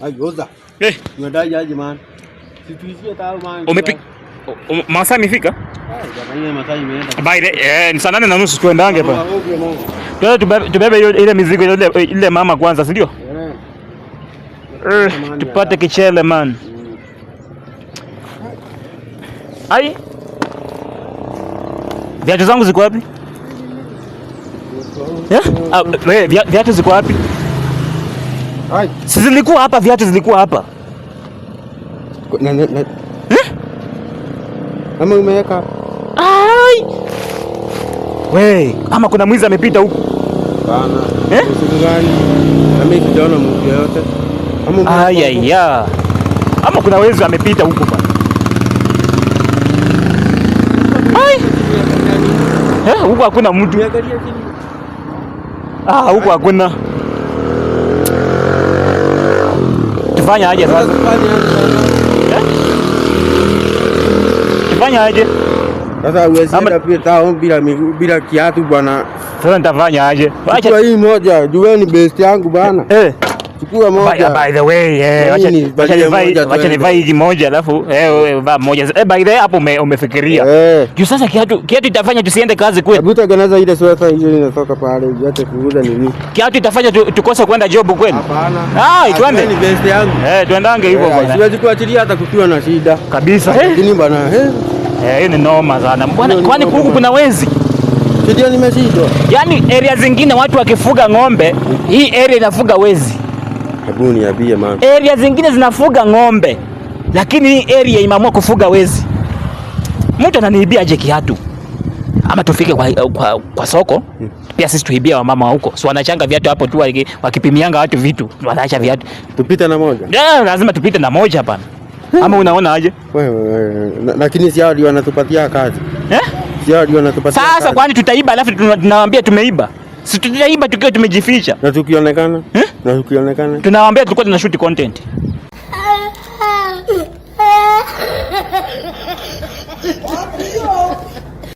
Agoza. Unadai aje man? Situizie tao man. Umepika masaa imefika? Jamani masaa imeenda. Baile ni saa 8:30 tuendange hapa. Tubebe ile mizigo ile mama kwanza, si ndio? Tupate kichele man. Ai. Viatu zangu ziko wapi? Viatu ziko wapi? Ai. Si zilikuwa hapa, viatu zilikuwa hapa. Ama umeweka? Ai. We, ama kuna mwizi amepita huko? Bana. Usiku gani? Mimi sijaona mtu yote. Ayaya. Ama kuna wezi amepita huko bana. Ai. Huko hakuna mtu. Huko hakuna. Tufanya aje sasa? Tufanya aje? Sasa uwezi enda pia tao bila kiatu bwana. Sasa nitafanya aje? Acha hii moja, jueni best yangu bana. Chukua moja. By the way, acha nivae hii moja alafu vaa moja. By the way hapo umefikiria. Juu sasa kiatu itafanya tusiende kazi kweli. Hebu tengeneza ile sweta hiyo inatoka pale, uache kuuza nini? Kiatu itafanya tukose kwenda job kweli? Hapana. Twende. Ni best yangu. Tuendange hivyo bwana. Siwezi kuachilia hata kukiwa na shida. Kabisa. Lakini bwana, hiyo ni noma sana. Bwana kwani huku kuna wezi? Ndio nimeshindwa. Yaani area zingine watu wakifuga ng'ombe, hii area inafuga wezi. Hebu niambie mama. Area zingine zinafuga ng'ombe, lakini hii area imeamua kufuga wezi. Mtu ananiibia aje kiatu? Ama tufike kwa soko, pia sisi tuibia wamama huko. So wanachanga viatu hapo tu wakipimianga watu vitu, wanaacha viatu. Tupite na moja? Lazima tupite na moja hapana. Ama unaona aje? Wewe, lakini si hao ndio wanatupatia kazi. Si hao ndio wanatupatia kazi. Sasa kwani tutaiba alafu tunawaambia tumeiba? Si tutaiba tukiwa tumejificha. Na tukionekana? Na tukionekana? Tunawaambia tulikuwa tunashoot content.